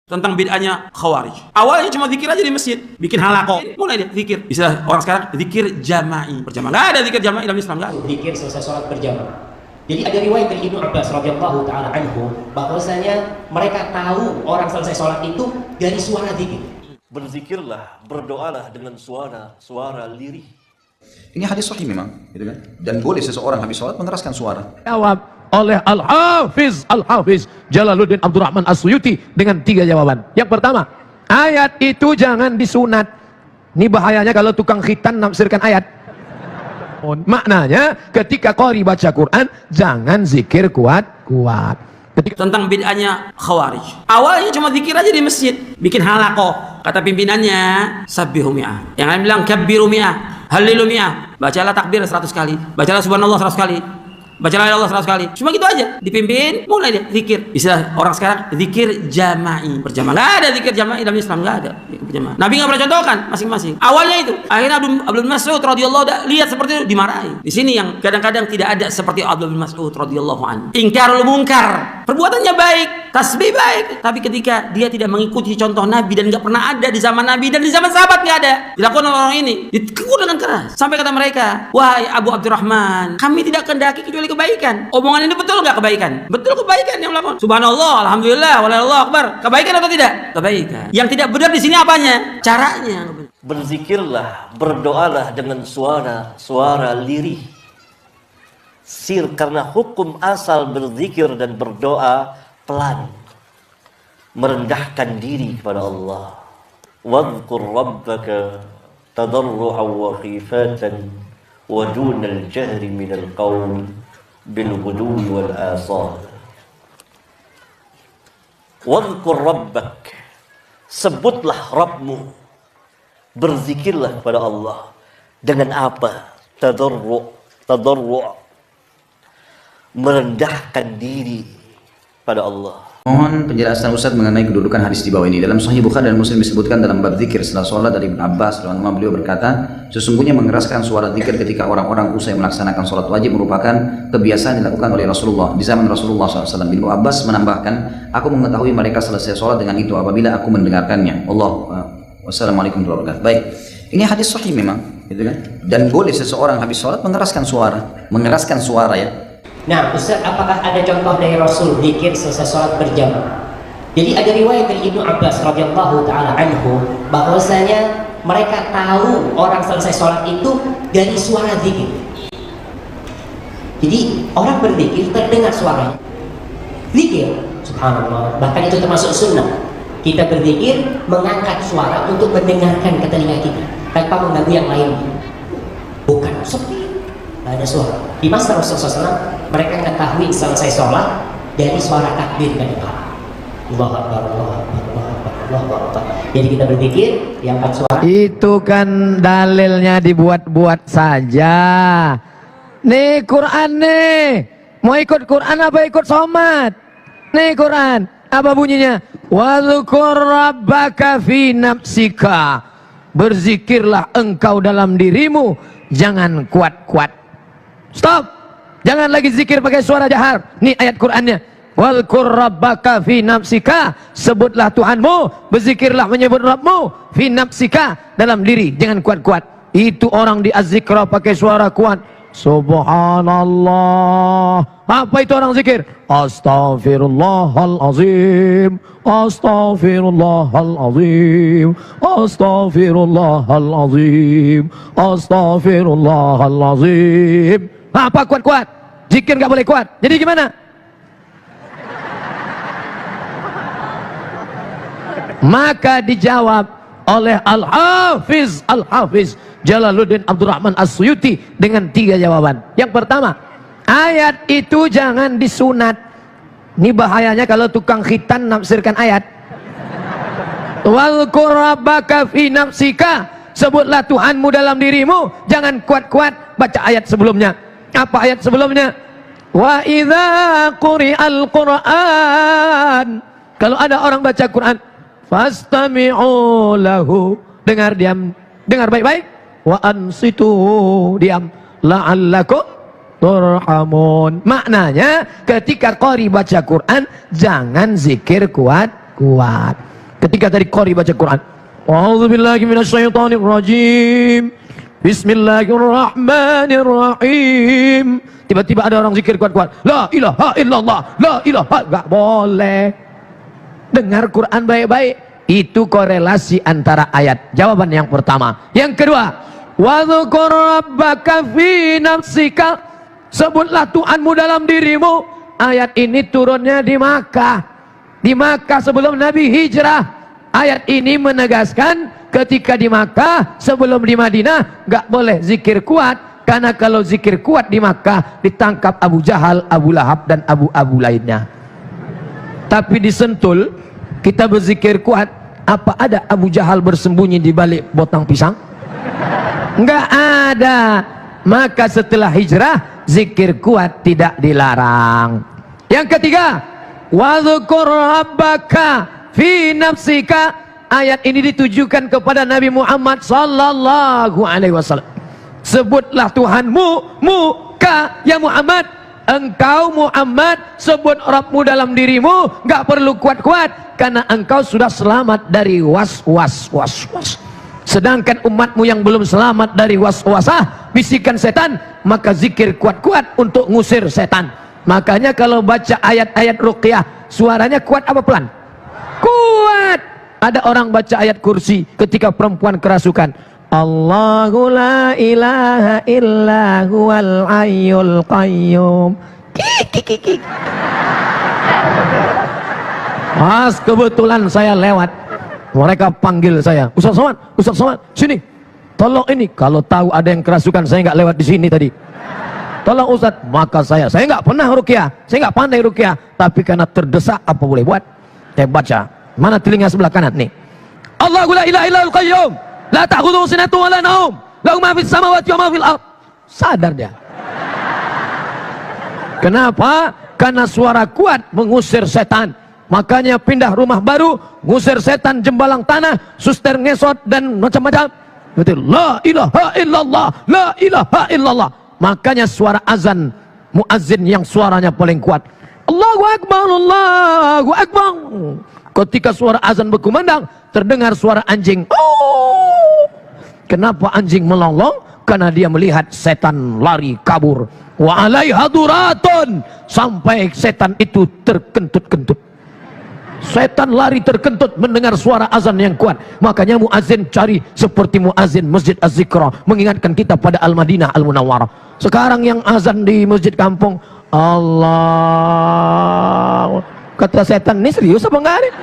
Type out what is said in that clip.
Tentang bid'ahnya Khawarij. Awalnya cuma zikir aja di masjid, bikin halaqah. Mulai dia zikir. Istilah orang sekarang zikir jama'i, berjamaah. Enggak ada zikir jama'i dalam Islam, enggak ada. Zikir selesai sholat berjamaah. Jadi ada riwayat dari Ibnu Abbas radhiyallahu taala anhu bahwasanya mereka tahu orang selesai sholat itu dari suara zikir. Berzikirlah, berdoalah dengan suara lirih. Ini hadis sahih memang, gitu kan? Dan boleh seseorang habis sholat mengeraskan suara. Jawab oleh Al-Hafiz Jalaluddin Abdurrahman As-Suyuti dengan 3 jawaban. Yang pertama, ayat itu jangan disunat. Ini bahayanya kalau tukang khitan nafsirkan ayat. Maknanya ketika qari baca Quran jangan zikir kuat-kuat. Tentang bid'ahnya Khawarij. Awalnya cuma zikir aja di masjid, bikin halaqah. Kata pimpinannya, sabbihu mi'ah. Yang lain bilang kabbiru mi'ah, halilu mi'ah. Bacalah takbir 100 kali, bacalah subhanallah 100 kali, bacalah Allah 100 kali. Cuma gitu aja. Dipimpin, mulai dia zikir. Istilah orang sekarang zikir jama'i, berjamaah. Enggak ada zikir jama'i dalam Islam, enggak ada. Berjamaah. Nabi enggak pernah contohkan masing-masing. Awalnya itu. Akhirnya Abdul Mas'ud radhiyallahu anhu lihat seperti itu dimarahi. Di sini yang kadang-kadang tidak ada seperti Abdul Mas'ud radhiyallahu anhu. Ingkarul munkar. Perbuatannya baik, tasbih baik, tapi ketika dia tidak mengikuti contoh Nabi dan enggak pernah ada di zaman Nabi dan di zaman sahabat enggak ada. Dilakukan oleh orang ini, ditegur dengan keras. Sampai kata mereka, "Wahai Abu Abdurrahman, kami tidak kehendaki kecuali kebaikan." Omongan ini betul nggak kebaikan? Betul kebaikan yang melakukan. Subhanallah, alhamdulillah, wallahu akbar. Kebaikan atau tidak? Kebaikan. Yang tidak benar di sini apanya? Caranya. Berzikirlah, berdoalah dengan suara lirih. Sir, karena hukum asal berzikir dan berdoa pelan, merendahkan diri kepada Allah. Wadhkur rabbaka tadarru'an wa khifatan wa dunal jahri minal qawl bil-ghudwi wal asal. Wadhkur rabbak, sebutlah Rabbmu, berzikirlah kepada Allah. Dengan apa? Tadarru', merendahkan diri pada Allah. Mohon penjelasan Ustaz mengenai kedudukan hadis di bawah ini. Dalam Sahih Bukhari dan Muslim disebutkan dalam bab zikir setelah sholat dari Ibnu Abbas, beliau berkata, sesungguhnya mengeraskan suara zikir ketika orang-orang usai melaksanakan sholat wajib merupakan kebiasaan dilakukan oleh Rasulullah di zaman Rasulullah SAW. Ibnu Abbas menambahkan, aku mengetahui mereka selesai sholat dengan itu apabila aku mendengarkannya. Wassalamualaikum warahmatullahi wabarakatuh. Baik, ini hadis sahih memang, gitu kan? Dan boleh seseorang habis sholat mengeraskan suara ya. Nah, Ustaz, apakah ada contoh dari Rasul zikir selesai sholat berjamaah? Jadi ada riwayat dari Ibnu Abbas radhiyallahu taala anhu bahwasanya mereka tahu orang selesai sholat itu dari suara zikir. Jadi orang berzikir terdengar suaranya. Zikir, subhanallah, bahkan itu termasuk sunnah. Kita berzikir mengangkat suara untuk mendengarkan ke telinga kita tanpa mengganggu yang lain. Bukan sepi, tidak ada suara. Di masa Rasulullah SAW mereka mengetahui selesai sholat dari suara takbir ke depan. Allahu Akbar, Allahu Akbar, Allahu Akbar, Allahu Akbar. Jadi kita berzikir diangkat suara. Itu kan dalilnya dibuat-buat saja. Nih Quran nih. Mau ikut Quran apa ikut somat? Nih Quran. Apa bunyinya? Wadhkur rabbaka fi nafsika. Berzikirlah engkau dalam dirimu, jangan kuat-kuat. Stop. Jangan lagi zikir pakai suara jahar. Nih ayat Qur'annya. Wadhkur rabbaka fi nafsika. Sebutlah Tuhanmu, berzikirlah menyebut Rabbmu fi nafsika, dalam diri, jangan kuat-kuat. Itu orang di az-zikra pakai suara kuat. Subhanallah. Apa itu orang zikir? Astaghfirullahalazim. Astaghfirullahalazim. Astaghfirullahalazim. Astaghfirullahalazim. Apa kuat-kuat? Zikir nggak boleh kuat. Jadi gimana? Maka dijawab oleh Al-Hafiz Jalaluddin Abdurrahman As-Suyuti dengan 3 jawaban. Yang pertama, ayat itu jangan disunat. Ini bahayanya kalau tukang khitan nafsirkan ayat. Wadhkur rabbaka fi nafsika. Sebutlah Tuhanmu dalam dirimu, jangan kuat-kuat. Baca ayat sebelumnya. Apa ayat sebelumnya? Wa idza quri'al Qur'an. Kalau ada orang baca Quran, fastami'u lahu. Dengar diam, dengar baik-baik. Wa ansitu, diam. La'allakum turhamun. Maknanya ketika qari baca Quran jangan zikir kuat kuat. Ketika tadi qori baca Quran, a'udzubillahi minasyaitonirrajim, bismillahirrahmanirrahim, tiba-tiba ada orang zikir kuat-kuat, la ilaha illallah, la ilaha, gak boleh. Dengar Quran baik-baik, itu korelasi antara ayat. Jawaban yang pertama. Yang kedua, wadzukur rabbaka fi nafsika, sebutlah Tuhanmu dalam dirimu. Ayat ini turunnya di Makkah. Di Makkah sebelum Nabi hijrah. Ayat ini menegaskan ketika di Makkah sebelum di Madinah gak boleh zikir kuat, karena kalau zikir kuat di Makkah ditangkap Abu Jahal, Abu Lahab dan Abu lainnya. Tapi di Sentul kita berzikir kuat, apa ada Abu Jahal bersembunyi di balik batang pisang? Enggak ada. Maka setelah hijrah zikir kuat tidak dilarang. Yang ketiga, wadzukur rabbaka fi nafsika. Ayat ini ditujukan kepada Nabi Muhammad sallallahu alaihi wasallam. Sebutlah Tuhanmu, muka ya Muhammad. Engkau Muhammad sebut Rabbmu dalam dirimu, gak perlu kuat-kuat, karena engkau sudah selamat dari was-was. Sedangkan umatmu yang belum selamat dari was-wasah, bisikan setan, maka zikir kuat-kuat untuk ngusir setan. Makanya kalau baca ayat-ayat ruqyah, suaranya kuat apa pelan? Kuat. Ada orang baca ayat kursi ketika perempuan kerasukan, Allahu la ilaha illa huwal hayyul qayyum. Pas kebetulan saya lewat, mereka panggil saya, Ustaz Somad, sini. Tolong ini, kalau tahu ada yang kerasukan saya nggak lewat di sini tadi. Tolong Ustaz, maka saya nggak pernah ruqyah, saya nggak pandai ruqyah, tapi karena terdesak apa boleh buat? Saya baca. Mana telinga sebelah kanan nih? Allahu la ilaha illal qayyum, la ta'khudhuhu sinatun wa la naum, lahu ma fis samawati wa ma fil ardh. Sadar dia. Kenapa? Karena suara kuat mengusir setan. Makanya pindah rumah baru, ngusir setan, jembalang tanah, suster ngesot dan macam-macam. Betul. La ilaha illallah, la ilaha illallah. Makanya suara azan muazzin yang suaranya paling kuat. Allahu akbar, Allahu akbar. Ketika suara azan berkumandang, terdengar suara anjing. Oh! Kenapa anjing melonglong? Karena dia melihat setan lari kabur. Wa alaiha duratun, sampai setan itu terkentut-kentut. Setan lari terkentut mendengar suara azan yang kuat. Makanya muazin cari seperti muazin Masjid Az-Zikra, mengingatkan kita pada Al-Madinah Al-Munawwarah. Sekarang yang azan di masjid kampung, Allah, kata setan, ini serius apa enggak nih?